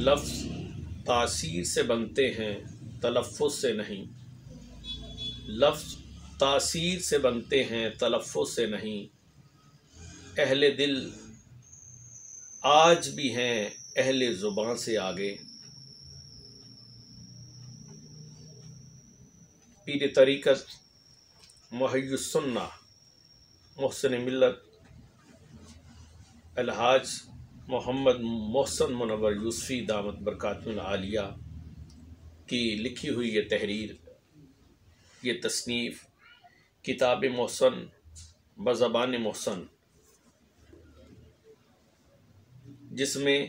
لفظ تاثیر سے بنتے ہیں تلفظ سے نہیں، لفظ تاثیر سے بنتے ہیں تلفظ سے نہیں، اہل دل آج بھی ہیں اہل زبان سے آگے۔ پیر طریقت محی السنہ محسن ملت الحاج محمد محسن منور یوسفی دامت برکاتہ العالیہ کی لکھی ہوئی یہ تحریر، یہ تصنیف کتاب محسن بزبان محسن، جس میں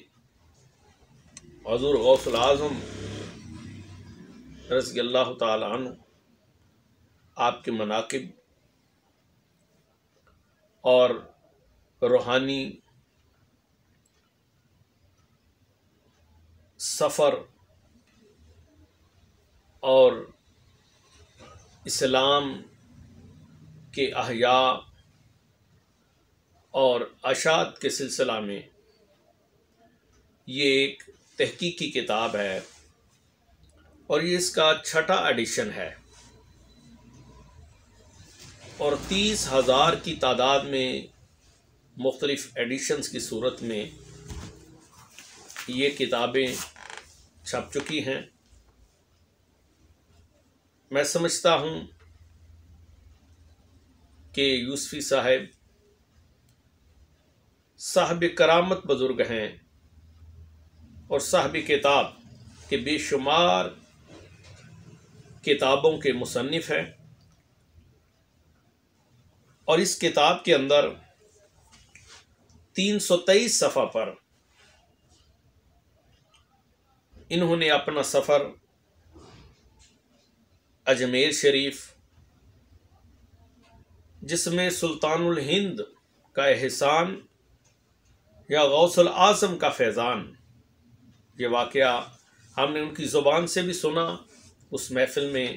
حضور غوث العظم رضی اللہ تعالی عنہ آپ کے مناقب اور روحانی سفر اور اسلام کے احیاء اور اشاعت کے سلسلہ میں یہ ایک تحقیقی کتاب ہے، اور یہ اس کا 6واں ایڈیشن ہے، اور 30,000 کی تعداد میں مختلف ایڈیشنز کی صورت میں یہ کتابیں چھپ چکی ہیں۔ میں سمجھتا ہوں کہ یوسفی صاحب کرامت بزرگ ہیں اور صاحب کتاب کے بے شمار کتابوں کے مصنف ہیں، اور اس کتاب کے اندر 323 صفحہ پر انہوں نے اپنا سفر اجمیر شریف، جس میں سلطان الہند کا احسان یا غوث العظم کا فیضان، یہ واقعہ ہم نے ان کی زبان سے بھی سنا، اس محفل میں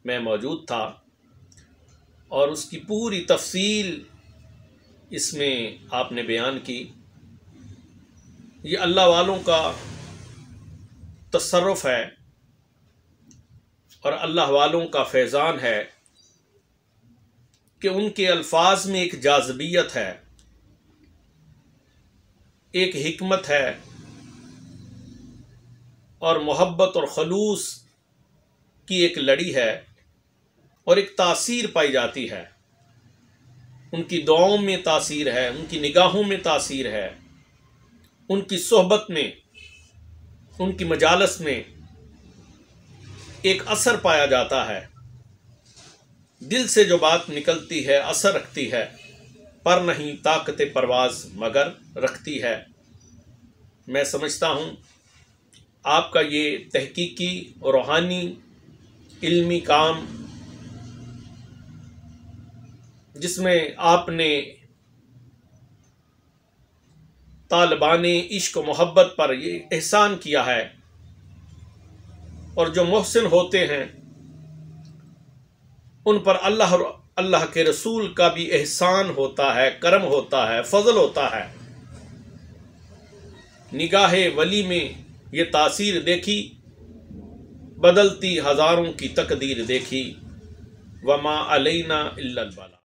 میں موجود تھا، اور اس کی پوری تفصیل اس میں آپ نے بیان کی۔ یہ اللہ والوں کا تصرف ہے اور اللہ والوں کا فیضان ہے کہ ان کے الفاظ میں ایک جاذبیت ہے، ایک حکمت ہے، اور محبت اور خلوص کی ایک لڑی ہے، اور ایک تاثیر پائی جاتی ہے۔ ان کی دعاؤں میں تاثیر ہے، ان کی نگاہوں میں تاثیر ہے، ان کی صحبت میں، ان کی مجالس میں ایک اثر پایا جاتا ہے۔ دل سے جو بات نکلتی ہے اثر رکھتی ہے، پر نہیں طاقت پرواز مگر رکھتی ہے۔ میں سمجھتا ہوں آپ کا یہ تحقیقی روحانی علمی کام، جس میں آپ نے طالبان عشق و محبت پر یہ احسان کیا ہے، اور جو محسن ہوتے ہیں ان پر اللہ کے رسول کا بھی احسان ہوتا ہے، کرم ہوتا ہے، فضل ہوتا ہے۔ نگاہ ولی میں یہ تاثیر دیکھی، بدلتی ہزاروں کی تقدیر دیکھی، وما علینا الا البلاغ۔